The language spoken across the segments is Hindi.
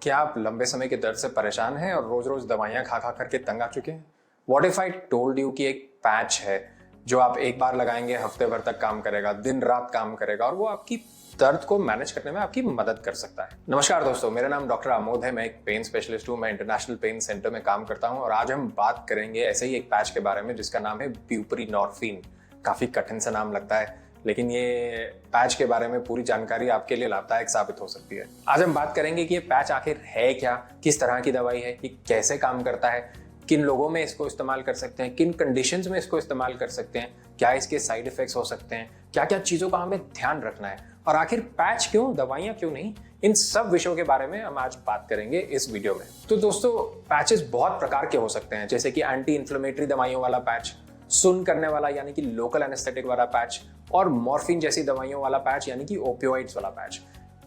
क्या आप लंबे समय के दर्द से परेशान हैं और रोज रोज दवाइयां खा खा करके तंग आ चुके हैं? What if I told you कि एक पैच है जो आप एक बार लगाएंगे, हफ्ते भर तक काम करेगा, दिन रात काम करेगा और वो आपकी दर्द को मैनेज करने में आपकी मदद कर सकता है। नमस्कार दोस्तों, मेरा नाम डॉक्टर आमोद है। मैं एक पेन स्पेशलिस्ट हूँ। मैं इंटरनेशनल पेन सेंटर में काम करता हूँ और आज हम बात करेंगे ऐसे ही एक पैच के बारे में जिसका नाम है ब्यूपरीनॉर्फिन। काफी कठिन सा नाम लगता है, लेकिन ये पैच के बारे में पूरी जानकारी आपके लिए लाभदायक साबित हो सकती है। आज हम बात करेंगे कि ये पैच आखिर है क्या, किस तरह की दवाई है, ये कैसे काम करता है, किन लोगों में इसको इस्तेमाल कर सकते हैं, किन कंडीशंस में इसको इस्तेमाल कर सकते हैं, क्या इसके साइड इफेक्ट्स हो सकते हैं, क्या क्या चीजों का हमें ध्यान रखना है और आखिर पैच क्यों, दवाइयां क्यों नहीं। इन सब विषयों के बारे में हम आज बात करेंगे इस वीडियो में। तो दोस्तों, पैचेस बहुत प्रकार के हो सकते हैं, जैसे कि एंटी इन्फ्लेमेटरी दवाइयों वाला पैच, सुन्न करने वाला यानी कि लोकल एनेस्थेटिक वाला पैच, और मॉर्फिन जैसी दवाइयों वाला पैच यानी कि ओपियोइड्स वाला पैच।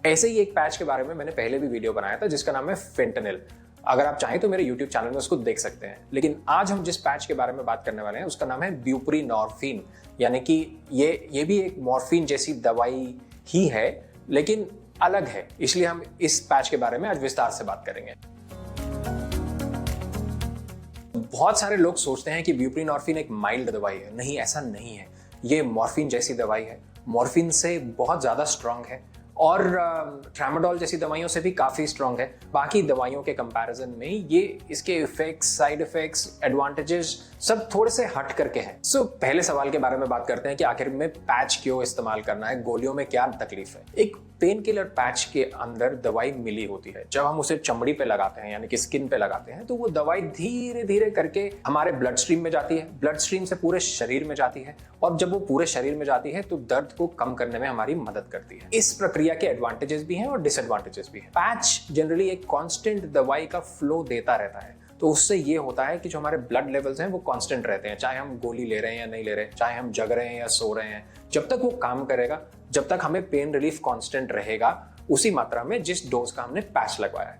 ऐसे ही एक पैच के बारे में मैंने पहले भी वीडियो बनाया था जिसका नाम है फेंटेनिल। अगर आप चाहें तो मेरे YouTube चैनल में उसको देख सकते हैं। लेकिन आज हम जिस पैच के बारे में बात करने वाले हैं उसका नाम है ब्यूपरीनॉर्फिन, यानी कि ये भी एक मॉर्फिन जैसी दवाई ही है लेकिन अलग है, इसलिए हम इस पैच के बारे में आज विस्तार से बात करेंगे। बहुत सारे लोग सोचते हैं कि ब्यूपरीनॉर्फिन एक माइल्ड दवाई है। नहीं, ऐसा नहीं है। ये मॉर्फिन जैसी दवाई है, मॉर्फिन से बहुत ज्यादा स्ट्रांग है और ट्रामाडोल जैसी दवाइयों से भी काफी स्ट्रांग है। बाकी दवाइयों के कंपैरिजन में ये इसके इफेक्ट्स, साइड इफेक्ट्स, एडवांटेजेस सब थोड़े से हट करके हैं। पहले सवाल के बारे में बात करते हैं कि आखिर में पैच क्यों इस्तेमाल करना है, गोलियों में क्या तकलीफ है। एक पेन किलर पैच के अंदर दवाई मिली होती है। जब हम उसे चमड़ी पे लगाते हैं यानी कि स्किन पे लगाते हैं तो वो दवाई धीरे धीरे करके हमारे ब्लड स्ट्रीम में जाती है, ब्लड स्ट्रीम से पूरे शरीर में जाती है और जब वो पूरे शरीर में जाती है तो दर्द को कम करने में हमारी मदद करती है। इस प्रक्रिया के एडवांटेजेस भी हैं और डिसएडवांटेजेस भी हैं। पैच जनरली एक कांस्टेंट दवाई का फ्लो देता रहता है, तो उससे ये होता है कि जो हमारे ब्लड लेवल्स हैं वो कांस्टेंट रहते हैं, चाहे हम गोली ले रहे हैं या नहीं ले रहे हैं, चाहे हम जग रहे हैं या सो रहे हैं। जब तक वो काम करेगा, जब तक हमें पेन रिलीफ कांस्टेंट रहेगा उसी मात्रा में जिस डोज का हमने पैच लगवाया है।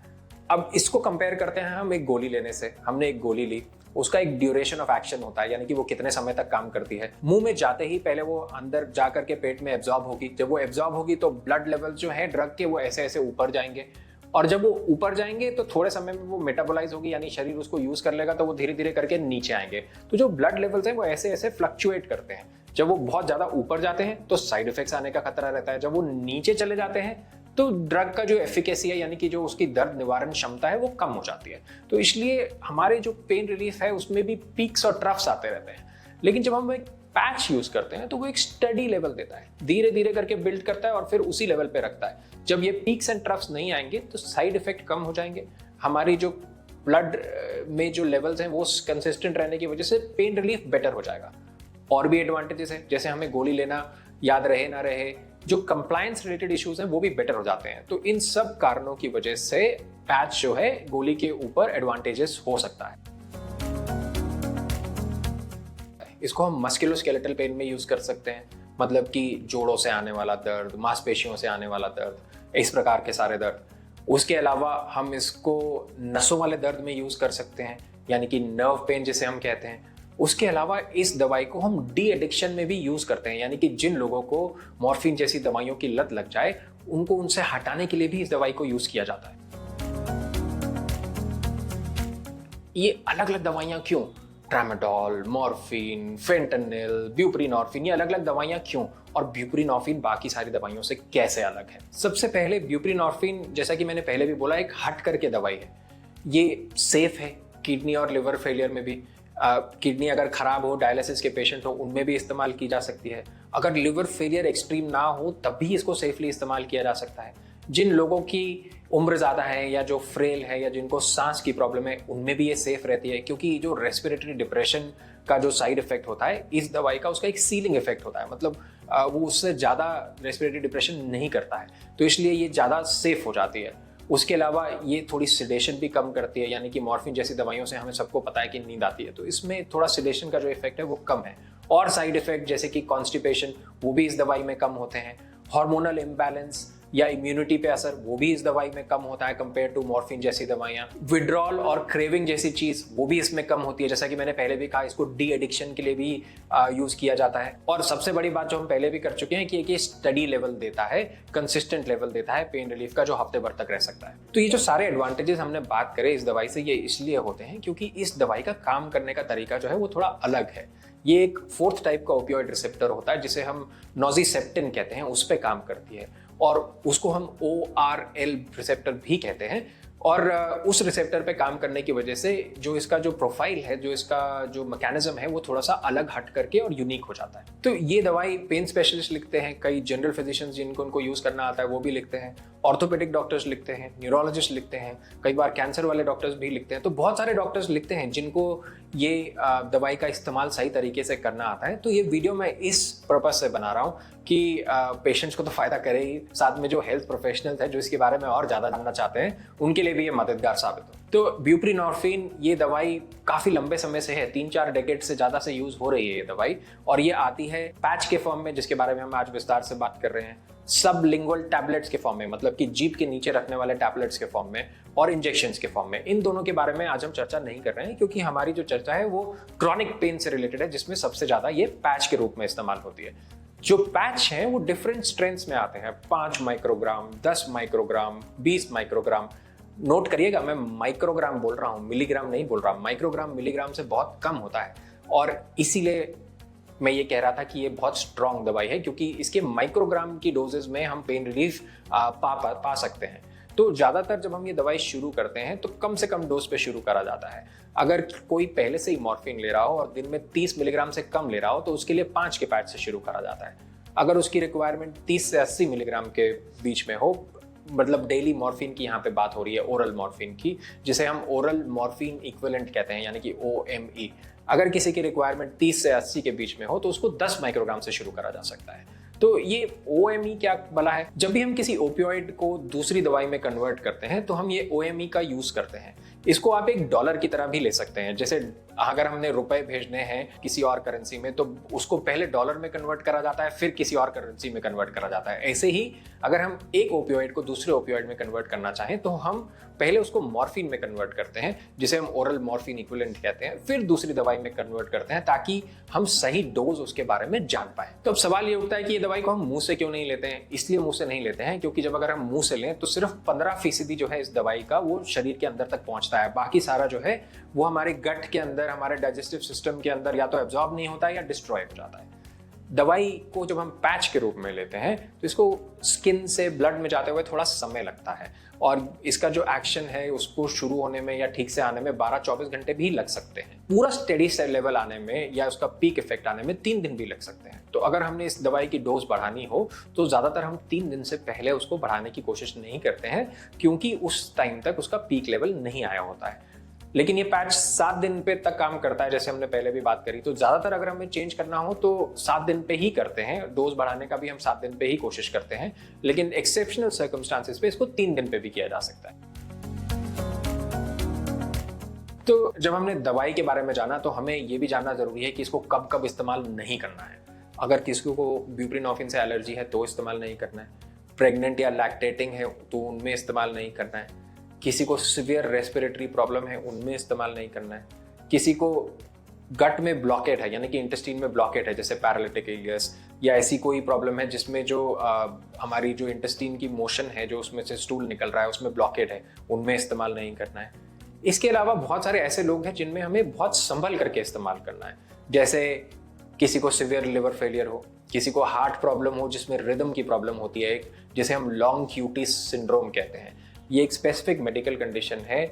अब इसको कंपेयर करते हैं हम एक गोली लेने से। हमने एक गोली ली, उसका एक ड्यूरेशन ऑफ एक्शन होता है, यानी कि वो कितने समय तक काम करती है। मुंह में जाते ही पहले वो अंदर जाकर के पेट में एब्जॉर्ब होगी। जब वो एब्जॉर्ब होगी तो ब्लड लेवल जो है ड्रग के वो ऐसे ऐसे ऊपर जाएंगे और जब वो ऊपर जाएंगे तो थोड़े समय में वो मेटाबोलाइज होगी, यानी शरीर उसको यूज कर लेगा, तो वो धीरे धीरे करके नीचे आएंगे। तो जो ब्लड लेवल्स हैं वो ऐसे ऐसे फ्लक्चुएट करते हैं। जब वो बहुत ज्यादा ऊपर जाते हैं तो साइड इफेक्ट्स आने का खतरा रहता है। जब वो नीचे चले जाते हैं तो ड्रग का जो एफिकेसी है यानी कि जो उसकी दर्द निवारण क्षमता है वो कम हो जाती है। तो इसलिए हमारे जो पेन रिलीफ है उसमें भी पीक्स और ट्रफ्स आते रहते हैं। लेकिन जब हम एक पैच यूज करते हैं तो वो एक स्टडी लेवल देता है, धीरे धीरे करके बिल्ड करता है और फिर उसी लेवल पे रखता है। जब ये पीक्स एंड ट्रफ्स नहीं आएंगे तो साइड इफेक्ट कम हो जाएंगे। हमारी जो ब्लड में जो लेवल्स हैं वो कंसिस्टेंट रहने की वजह से पेन रिलीफ बेटर हो जाएगा। और भी एडवांटेजेस है, जैसे हमें गोली लेना याद रहे ना रहे, जो कंप्लायंस रिलेटेड इश्यूज हैं वो भी बेटर हो जाते हैं। तो इन सब कारणों की वजह से पैच जो है गोली के ऊपर एडवांटेजेस हो सकता है। इसको हम मस्कुलोस्केलेटल पेन में यूज कर सकते हैं, मतलब कि जोड़ों से आने वाला दर्द, मांसपेशियों से आने वाला दर्द, इस प्रकार के सारे दर्द। उसके अलावा हम इसको नसों वाले दर्द में यूज कर सकते हैं, यानी कि नर्व पेन जिसे हम कहते हैं। उसके अलावा इस दवाई को हम डी एडिक्शन में भी यूज करते हैं, यानी कि जिन लोगों को मॉर्फिन जैसी दवाइयों की लत लग जाए उनको उनसे हटाने के लिए भी इस दवाई को यूज किया जाता है। ये अलग अलग दवाइयां क्यों, ट्रामाडोल, मॉर्फिन, फेंटेनिल, ब्यूपरीनॉर्फिन, ये अलग अलग दवाइयां क्यों और ब्यूपरीनॉर्फिन बाकी सारी दवाइयों से कैसे अलग है। सबसे पहले ब्यूपरीनॉर्फिन, जैसा कि मैंने पहले भी बोला, एक हट करके दवाई है। ये सेफ है किडनी और लिवर फेलियर में भी। किडनी अगर खराब हो, डायलिसिस के पेशेंट हो, उनमें भी इस्तेमाल की जा सकती है। अगर लिवर फेलियर एक्सट्रीम ना हो तब भी इसको सेफली इस्तेमाल किया जा सकता है। जिन लोगों की उम्र ज़्यादा है या जो फ्रेल है या जिनको सांस की प्रॉब्लम है उनमें भी ये सेफ रहती है, क्योंकि जो रेस्पिरेटरी डिप्रेशन का जो साइड इफेक्ट होता है इस दवाई का, उसका एक सीलिंग इफेक्ट होता है, मतलब वो उससे ज़्यादा रेस्पिरेटरी डिप्रेशन नहीं करता है, तो इसलिए ये ज़्यादा सेफ हो जाती है। उसके अलावा ये थोड़ी सिडेशन भी कम करती है, यानी कि मॉर्फिन जैसी दवाइयों से हमें सबको पता है कि नींद आती है, तो इसमें थोड़ा सिडेशन का जो इफेक्ट है वो कम है। और साइड इफेक्ट जैसे कि कॉन्स्टिपेशन वो भी इस दवाई में कम होते हैं। हार्मोनल इम्बैलेंस, या इम्यूनिटी पे असर, वो भी इस दवाई में कम होता है कंपेयर टू मॉर्फिन जैसी दवाइयाँ। विड्रॉल और क्रेविंग जैसी चीज़ वो भी इसमें कम होती है, जैसा कि मैंने पहले भी कहा, इसको डी एडिक्शन के लिए भी यूज़ किया जाता है। और सबसे बड़ी बात जो हम पहले भी कर चुके हैं कि स्टडी लेवल देता है, कंसिस्टेंट लेवल देता है पेन रिलीफ का, जो हफ्ते भर तक रह सकता है। तो ये जो सारे एडवांटेजेस हमने बात करे इस दवाई से, ये इसलिए होते हैं क्योंकि इस दवाई का काम करने का तरीका जो है वो थोड़ा अलग है। ये एक फोर्थ टाइप का ओपियोइड रिसेप्टर होता है जिसे हम नोजिसेप्टिन कहते हैं, उस पर काम करती है, और उसको हम ORL रिसेप्टर भी कहते हैं। और उस रिसेप्टर पे काम करने की वजह से जो इसका जो प्रोफाइल है, जो इसका जो मैकेनिज्म है, वो थोड़ा सा अलग हट करके और यूनिक हो जाता है। तो ये दवाई पेन स्पेशलिस्ट लिखते हैं, कई जनरल फिजिशियंस जिनको उनको यूज़ करना आता है वो भी लिखते हैं, ऑर्थोपेडिक डॉक्टर्स लिखते हैं, न्यूरोलॉजिस्ट लिखते हैं, कई बार कैंसर वाले डॉक्टर्स भी लिखते हैं। तो बहुत सारे डॉक्टर्स लिखते हैं जिनको ये दवाई का इस्तेमाल सही तरीके से करना आता है। तो ये वीडियो मैं इस पर्पज से बना रहा हूँ कि पेशेंट्स को तो फायदा करे ही, साथ में जो हेल्थ प्रोफेशनल्स हैं जो इसके बारे में और ज़्यादा जानना चाहते हैं उनके लिए भी ये मददगार साबित हो। तो ब्यूप्रीनॉर्फिन ये दवाई काफ़ी लंबे समय से है, 3-4 डेकेड से ज़्यादा से यूज़ हो रही है ये दवाई, और ये आती है पैच के फॉर्म में, जिसके बारे में हम आज विस्तार से बात कर रहे हैं, सबलिंगुअल टैबलेट्स के फॉर्म में, मतलब कि जीभ के नीचे रखने वाले टैबलेट्स के फॉर्म में, और इंजेक्शंस के फॉर्म में। इन दोनों के बारे में आज हम चर्चा नहीं कर रहे हैं क्योंकि हमारी जो चर्चा है वो क्रॉनिक पेन से रिलेटेड है, जिसमें सबसे ज़्यादा ये पैच के रूप में इस्तेमाल होती है। जो पैच हैं वो डिफरेंट स्ट्रेंथ्स में आते हैं, 5 माइक्रोग्राम, 10 माइक्रोग्राम, 20 माइक्रोग्राम। नोट करिएगा, मैं माइक्रोग्राम बोल रहा हूँ, मिलीग्राम नहीं बोल रहा। माइक्रोग्राम मिलीग्राम से बहुत कम होता है, और इसीलिए मैं ये कह रहा था कि ये बहुत स्ट्रॉन्ग दवाई है क्योंकि इसके माइक्रोग्राम की डोजेज में हम पेन रिलीफ पा सकते हैं। तो ज़्यादातर जब हम ये दवाई शुरू करते हैं तो कम से कम डोज पे शुरू करा जाता है। अगर कोई पहले से ही मॉर्फिन ले रहा हो और दिन में 30 मिलीग्राम से कम ले रहा हो तो उसके लिए 5 के पैच से शुरू करा जाता है। अगर उसकी रिक्वायरमेंट 30 से 80 मिलीग्राम के बीच में हो, मतलब डेली मॉर्फिन की यहाँ पे बात हो रही है, ओरल मॉर्फिन की, जिसे हम ओरल मॉर्फिन इक्विवेलेंट कहते हैं, यानी कि OME। अगर किसी की रिक्वायरमेंट 30 से 80 के बीच में हो तो उसको 10 माइक्रोग्राम से शुरू करा जा सकता है। तो ये OME क्या भला है? जब भी हम किसी ओपियोइड को दूसरी दवाई में कन्वर्ट करते हैं तो हम ये OME का यूज करते हैं। इसको आप एक डॉलर की तरह भी ले सकते हैं। जैसे अगर हमने रुपए भेजने हैं किसी और करेंसी में तो उसको पहले डॉलर में कन्वर्ट करा जाता है, फिर किसी और करेंसी में कन्वर्ट करा जाता है। ऐसे ही अगर हम एक ओपियोइड को दूसरे ओपियोइड में कन्वर्ट करना चाहें तो हम पहले उसको मॉर्फिन में कन्वर्ट करते हैं, जिसे हम ओरल मॉर्फिन इक्विवेलेंट कहते हैं, फिर दूसरी दवाई में कन्वर्ट करते हैं ताकि हम सही डोज उसके बारे में जान पाए। तो अब सवाल ये उठता है कि ये दवाई को हम मुंह से क्यों नहीं लेते हैं? इसलिए मुंह से नहीं लेते हैं क्योंकि जब अगर हम मुंह से लें तो सिर्फ 15% जो है इस दवाई का वो शरीर के अंदर तक पहुंचता है। बाकी सारा जो है वो हमारे गट के अंदर, हमारे डाइजेस्टिव सिस्टम के अंदर या तो एब्जॉर्ब नहीं होता है या डिस्ट्रॉय हो जाता है। दवाई को जब हम पैच के रूप में लेते हैं तो इसको स्किन से ब्लड में जाते हुए थोड़ा समय लगता है, और इसका जो एक्शन है उसको शुरू होने में या ठीक से आने में 12-24 घंटे भी लग सकते हैं। पूरा स्टेडी स्टेट लेवल आने में या उसका पीक इफेक्ट आने में 3 दिन भी लग सकते हैं। तो अगर हमने इस दवाई की डोज बढ़ानी हो तो ज़्यादातर हम 3 दिन से पहले उसको बढ़ाने की कोशिश नहीं करते हैं क्योंकि उस टाइम तक उसका पीक लेवल नहीं आया होता है। लेकिन ये पैच 7 दिन पे तक काम करता है, जैसे हमने पहले भी बात करी। तो ज़्यादातर अगर हमें चेंज करना हो तो 7 दिन पे ही करते हैं, डोज बढ़ाने का भी हम 7 दिन पे ही कोशिश करते हैं, लेकिन एक्सेप्शनल सर्कमस्टांसेस पे इसको 3 दिन पे भी किया जा सकता है। तो जब हमने दवाई के बारे में जाना तो हमें ये भी जानना जरूरी है कि इसको कब कब इस्तेमाल नहीं करना है। अगर किसी को ब्यूप्रीनॉर्फिन से एलर्जी है तो इस्तेमाल नहीं करना है, प्रेग्नेंट या लैक्टेटिंग है तो उनमें इस्तेमाल नहीं करना है, किसी को सिवियर रेस्पिरेटरी प्रॉब्लम है उनमें इस्तेमाल नहीं करना है, किसी को गट में ब्लॉकेट है यानी कि इंटेस्टाइन में ब्लॉकेट है जैसे पैरालिटिक इलियस, या ऐसी कोई प्रॉब्लम है जिसमें जो हमारी जो इंटेस्टाइन की मोशन है, जो उसमें से स्टूल निकल रहा है, उसमें ब्लॉकेट है, उनमें इस्तेमाल नहीं करना है। इसके अलावा बहुत सारे ऐसे लोग हैं जिनमें हमें बहुत संभल करके इस्तेमाल करना है, जैसे किसी को सिवियर लिवर फेलियर हो, किसी को हार्ट प्रॉब्लम हो जिसमें रिदम की प्रॉब्लम होती है, जिसे हम लॉन्ग क्यूटी सिंड्रोम कहते हैं। ये एक स्पेसिफिक मेडिकल कंडीशन है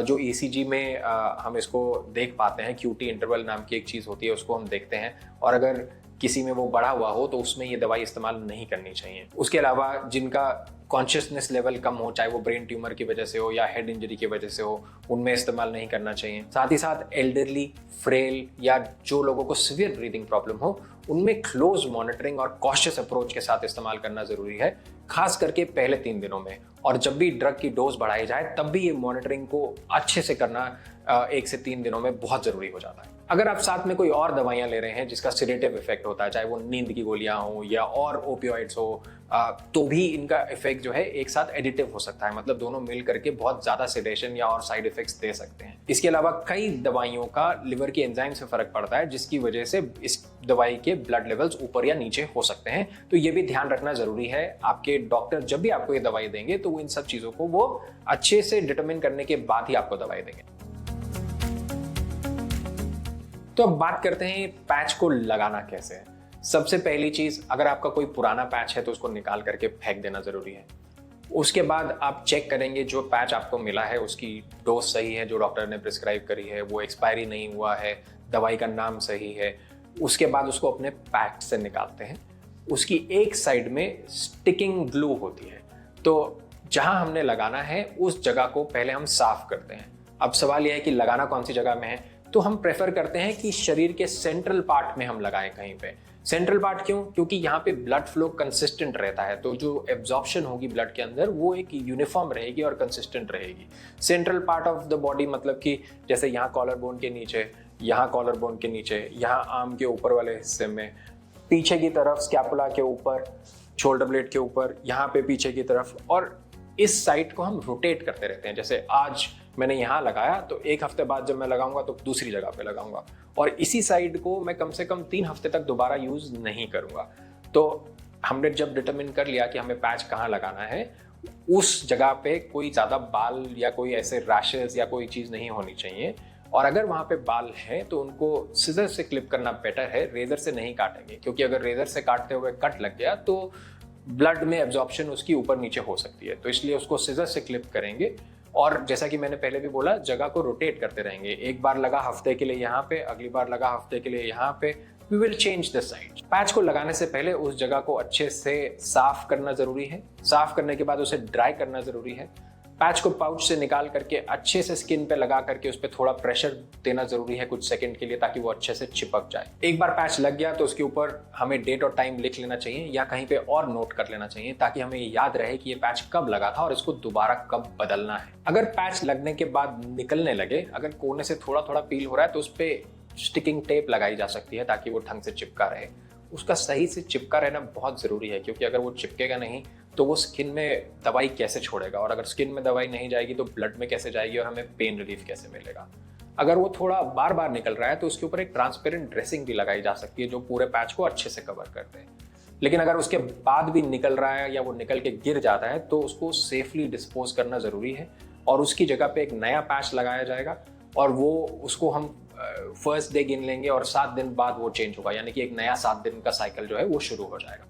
जो ECG में हम इसको देख पाते हैं। क्यूटी इंटरवल नाम की एक चीज़ होती है, उसको हम देखते हैं, और अगर किसी में वो बढ़ा हुआ हो तो उसमें ये दवाई इस्तेमाल नहीं करनी चाहिए। उसके अलावा जिनका कॉन्शियसनेस लेवल कम हो, चाहे वो ब्रेन ट्यूमर की वजह से हो या हेड इंजरी की वजह से हो, उनमें इस्तेमाल नहीं करना चाहिए। साथ ही साथ एल्डरली, फ्रेल या जो लोगों को सीवियर ब्रीदिंग प्रॉब्लम हो, उनमें क्लोज मॉनिटरिंग और कॉशियस अप्रोच के साथ इस्तेमाल करना जरूरी है, खास करके पहले 3 दिनों में। और जब भी ड्रग की डोज बढ़ाई जाए तब भी ये मॉनिटरिंग को अच्छे से करना 1 से 3 दिनों में बहुत जरूरी हो जाता है। अगर आप साथ में कोई और दवाइयां ले रहे हैं जिसका सिडेटिव इफेक्ट होता है, चाहे वो नींद की गोलियां हो या और ओपियोइड्स हो, तो भी इनका इफेक्ट जो है एक साथ एडिटिव हो सकता है, मतलब दोनों मिल करके बहुत ज्यादा सेडेशन या और साइड इफेक्ट्स दे सकते हैं। इसके अलावा कई दवाइयों का लिवर की एंजाइम से फर्क पड़ता है, जिसकी वजह से इस दवाई के ब्लड लेवल्स ऊपर या नीचे हो सकते हैं। तो ये भी ध्यान रखना जरूरी है। आपके डॉक्टर जब भी आपको ये दवाई देंगे तो वो इन सब चीजों को वो अच्छे से डिटरमिन करने के बाद ही आपको दवाई देंगे। तो अब बात करते हैं पैच को लगाना कैसे है। सबसे पहली चीज, अगर आपका कोई पुराना पैच है तो उसको निकाल करके फेंक देना जरूरी है। उसके बाद आप चेक करेंगे जो पैच आपको मिला है उसकी डोज सही है, जो डॉक्टर ने प्रिस्क्राइब करी है, वो एक्सपायरी नहीं हुआ है, दवाई का नाम सही है। उसके बाद उसको अपने पैक से निकालते हैं। उसकी एक साइड में स्टिकिंग ग्लू होती है, तो जहां हमने लगाना है उस जगह को पहले हम साफ करते हैं। अब सवाल यह है कि लगाना कौन सी जगह में है, तो हम प्रेफर करते हैं कि शरीर के सेंट्रल पार्ट में हम लगाएं कहीं पे। सेंट्रल पार्ट क्यों? क्योंकि यहाँ पे ब्लड फ्लो कंसिस्टेंट रहता है, तो जो एब्जॉर्प्शन होगी ब्लड के अंदर वो एक यूनिफॉर्म रहेगी और कंसिस्टेंट रहेगी। Central part of the body मतलब कि जैसे यहाँ कॉलर बोन के नीचे, यहाँ कॉलर बोन के नीचे, यहाँ आर्म के ऊपर वाले हिस्से में, पीछे की तरफ स्कैपुला के ऊपर, शोल्डर ब्लेड के ऊपर, यहाँ पे पीछे की तरफ, और इस साइड को हम रोटेट करते रहते हैं। जैसे आज मैंने यहाँ लगाया तो एक हफ्ते बाद जब मैं लगाऊंगा तो दूसरी जगह पे लगाऊंगा, और इसी साइड को मैं कम से कम 3 हफ्ते तक दोबारा यूज नहीं करूंगा। तो हमने जब डिटरमिन कर लिया कि हमें पैच कहाँ लगाना है, उस जगह पे कोई ज्यादा बाल या कोई ऐसे रैशेस या कोई चीज नहीं होनी चाहिए। और अगर वहां पे बाल हैं तो उनको सीजर से क्लिप करना बेटर है, रेजर से नहीं काटेंगे, क्योंकि अगर रेजर से काटते हुए कट लग गया तो ब्लड में एब्जॉर्प्शन उसकी ऊपर नीचे हो सकती है। तो इसलिए उसको सीजर से क्लिप करेंगे, और जैसा कि मैंने पहले भी बोला, जगह को रोटेट करते रहेंगे। एक बार लगा हफ्ते के लिए यहाँ पे, अगली बार लगा हफ्ते के लिए यहाँ पे, we will change the side. Patch को लगाने से पहले उस जगह को अच्छे से साफ करना जरूरी है। साफ करने के बाद उसे ड्राई करना जरूरी है। पैच को पाउच से निकाल करके अच्छे से स्किन पे लगा करके उस पर थोड़ा प्रेशर देना जरूरी है कुछ सेकंड के लिए, ताकि वो अच्छे से चिपक जाए। एक बार पैच लग गया तो उसके ऊपर हमें डेट और टाइम लिख लेना चाहिए, या कहीं पे और नोट कर लेना चाहिए, ताकि हमें याद रहे कि ये पैच कब लगा था और इसको दोबारा कब बदलना है। अगर पैच लगने के बाद निकलने लगे, अगर कोने से थोड़ा थोड़ा पील हो रहा है, तो उस पर स्टिकिंग टेप लगाई जा सकती है ताकि वो ढंग से चिपका रहे। उसका सही से चिपका रहना बहुत जरूरी है, क्योंकि अगर वो चिपकेगा नहीं तो वो स्किन में दवाई कैसे छोड़ेगा, और अगर स्किन में दवाई नहीं जाएगी तो ब्लड में कैसे जाएगी और हमें पेन रिलीफ कैसे मिलेगा। अगर वो थोड़ा बार बार निकल रहा है तो उसके ऊपर एक ट्रांसपेरेंट ड्रेसिंग भी लगाई जा सकती है जो पूरे पैच को अच्छे से कवर करते हैं। लेकिन अगर उसके बाद भी निकल रहा है या वो निकल के गिर जाता है तो उसको सेफली डिस्पोज करना जरूरी है, और उसकी जगह पे एक नया पैच लगाया जाएगा, और वो उसको हम फर्स्ट डे गिन लेंगे और 7 दिन बाद वो चेंज होगा, यानी कि एक नया 7 दिन का साइकिल जो है वो शुरू हो जाएगा।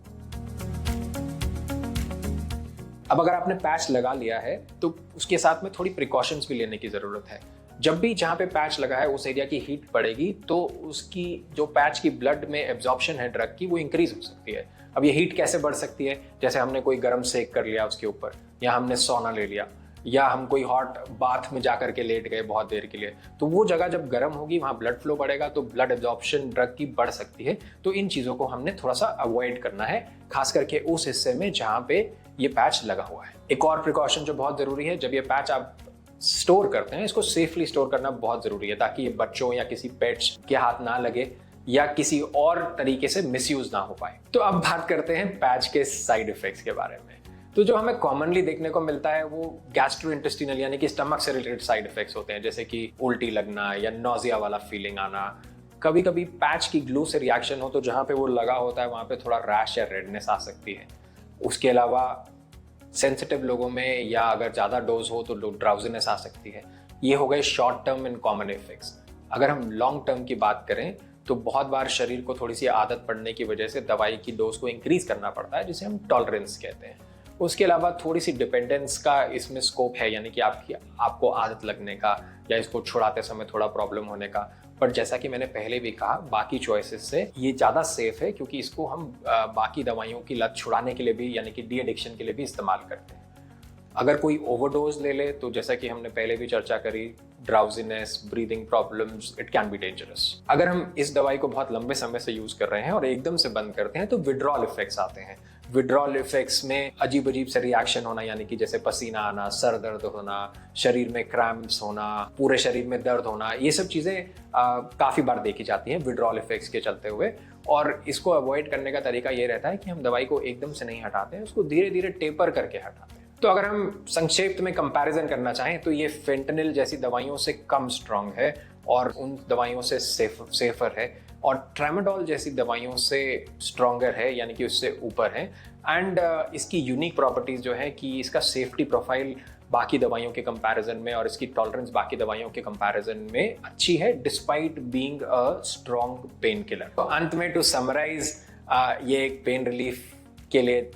अब अगर आपने पैच लगा लिया है तो उसके साथ में थोड़ी प्रिकॉशंस भी लेने की जरूरत है। जब भी जहाँ पे पैच लगा है उस एरिया की हीट पड़ेगी तो उसकी जो पैच की ब्लड में एब्जॉर्प्शन है ड्रग की, वो इंक्रीज हो सकती है। अब ये हीट कैसे बढ़ सकती है? जैसे हमने कोई गर्म सेक कर लिया उसके ऊपर, या हमने सोना ले लिया, या हम कोई हॉट बाथ में जाकर के लेट गए बहुत देर के लिए, तो वो जगह जब गर्म होगी वहाँ ब्लड फ्लो बढ़ेगा तो ब्लड एब्जॉर्प्शन ड्रग की बढ़ सकती है। तो इन चीज़ों को हमने थोड़ा सा अवॉइड करना है, खास करके उस हिस्से में जहाँ पे ये पैच लगा हुआ है। एक और प्रिकॉशन जो बहुत ज़रूरी है, जब ये पैच आप स्टोर करते हैं, इसको सेफली स्टोर करना बहुत ज़रूरी है, ताकि ये बच्चों या किसी पेट्स के हाथ ना लगे या किसी और तरीके से मिसयूज ना हो पाए। तो अब बात करते हैं पैच के साइड इफेक्ट्स के बारे में। तो जो हमें कॉमनली देखने को मिलता है वो गैस्ट्रोइंटेस्टिनल यानी कि स्टमक से रिलेटेड साइड इफेक्ट्स होते हैं, जैसे कि उल्टी लगना या नोजिया वाला फीलिंग आना। कभी कभी पैच की ग्लू से रिएक्शन हो तो जहाँ पे वो लगा होता है वहाँ पे थोड़ा रैश या रेडनेस आ सकती है। उसके अलावा सेंसिटिव लोगों में या अगर ज़्यादा डोज हो तो ड्राउजीनेस आ सकती है। ये हो गए short term and common effects. अगर हम लॉन्ग टर्म की बात करें तो बहुत बार शरीर को थोड़ी सी आदत पड़ने की वजह से दवाई की डोज को इंक्रीज करना पड़ता है, जिसे हम टॉलरेंस कहते हैं। उसके अलावा थोड़ी सी डिपेंडेंस का इसमें स्कोप है, यानी कि आपको आदत लगने का या इसको छुड़ाते समय थोड़ा प्रॉब्लम होने का। पर जैसा कि मैंने पहले भी कहा, बाकी चॉइसेस से ये ज़्यादा सेफ है, क्योंकि इसको हम बाकी दवाइयों की लत छुड़ाने के लिए भी, यानी कि डी एडिक्शन के लिए भी इस्तेमाल करते हैं। अगर कोई ओवरडोज ले ले तो जैसा कि हमने पहले भी चर्चा करी, drowsiness, breathing problems, it can be dangerous. अगर हम इस दवाई को बहुत लंबे समय से यूज कर रहे हैं और एकदम से बंद करते हैं तो विड्रॉल इफेक्ट्स आते हैं। विड्रॉल इफेक्ट्स में अजीब अजीब से रिएक्शन होना, यानी कि जैसे पसीना आना, सर दर्द होना, शरीर में क्रैम्प्स होना, पूरे शरीर में दर्द होना, ये सब चीज़ें काफ़ी बार देखी जाती हैं विड्रॉल इफेक्ट्स के चलते हुए। और इसको अवॉइड करने का तरीका ये रहता है कि हम दवाई को एकदम से नहीं हटाते हैं, उसको धीरे धीरे टेपर करके हटाते हैं। तो अगर हम संक्षेप में कंपैरिजन करना चाहें तो ये फेंटनिल जैसी दवाइयों से कम स्ट्रांग है और उन दवाइयों से सेफर है, और ट्रामाडोल जैसी दवाइयों से स्ट्रॉन्गर है, यानी कि उससे ऊपर है। एंड इसकी यूनिक प्रॉपर्टीज जो है कि इसका सेफ्टी प्रोफाइल बाकी दवाइयों के कंपैरिजन में और इसकी टॉलरेंस बाकी दवाइयों के कंपैरिजन में अच्छी है, despite being a strong pain killer. तो अंत में टू समराइज, ये एक पेन रिलीफ के लिए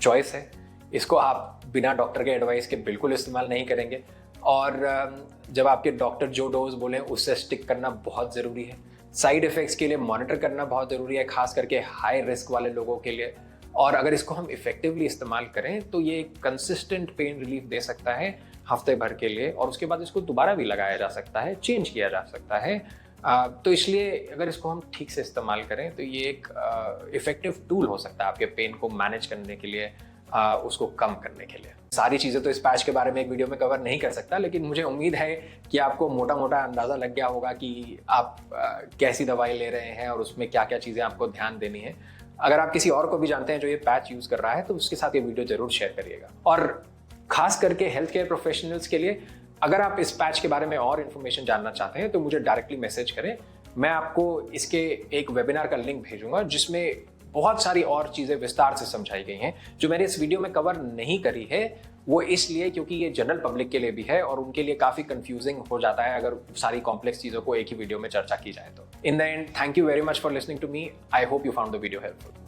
चॉइस है। इसको आप बिना डॉक्टर के एडवाइस के बिल्कुल इस्तेमाल नहीं करेंगे, और जब आपके डॉक्टर जो डोज बोले उससे स्टिक करना बहुत ज़रूरी है। साइड इफ़ेक्ट्स के लिए मॉनिटर करना बहुत ज़रूरी है, खास करके हाई रिस्क वाले लोगों के लिए। और अगर इसको हम इफेक्टिवली इस्तेमाल करें तो ये कंसिस्टेंट पेन रिलीफ दे सकता है हफ्ते भर के लिए, और उसके बाद इसको दोबारा भी लगाया जा सकता है, चेंज किया जा सकता है। तो इसलिए अगर इसको हम ठीक से इस्तेमाल करें तो ये एक इफेक्टिव टूल हो सकता है आपके पेन को मैनेज करने के लिए, उसको कम करने के लिए। सारी चीज़ें तो इस पैच के बारे में एक वीडियो में कवर नहीं कर सकता, लेकिन मुझे उम्मीद है कि आपको मोटा मोटा अंदाज़ा लग गया होगा कि आप कैसी दवाई ले रहे हैं और उसमें क्या क्या चीज़ें आपको ध्यान देनी है। अगर आप किसी और को भी जानते हैं जो ये पैच यूज़ कर रहा है तो उसके साथ ये वीडियो ज़रूर शेयर करिएगा। और खास करके हेल्थ केयर प्रोफेशनल्स के लिए, अगर आप इस पैच के बारे में और इन्फॉर्मेशन जानना चाहते हैं तो मुझे डायरेक्टली मैसेज करें। मैं आपको इसके एक वेबिनार का लिंक भेजूंगा जिसमें बहुत सारी और चीज़ें विस्तार से समझाई गई हैं जो मैंने इस वीडियो में कवर नहीं करी है। वो इसलिए क्योंकि ये जनरल पब्लिक के लिए भी है और उनके लिए काफ़ी कंफ्यूजिंग हो जाता है अगर सारी कॉम्प्लेक्स चीज़ों को एक ही वीडियो में चर्चा की जाए तो। In the end, thank you very much for listening to me. I hope you found the video helpful.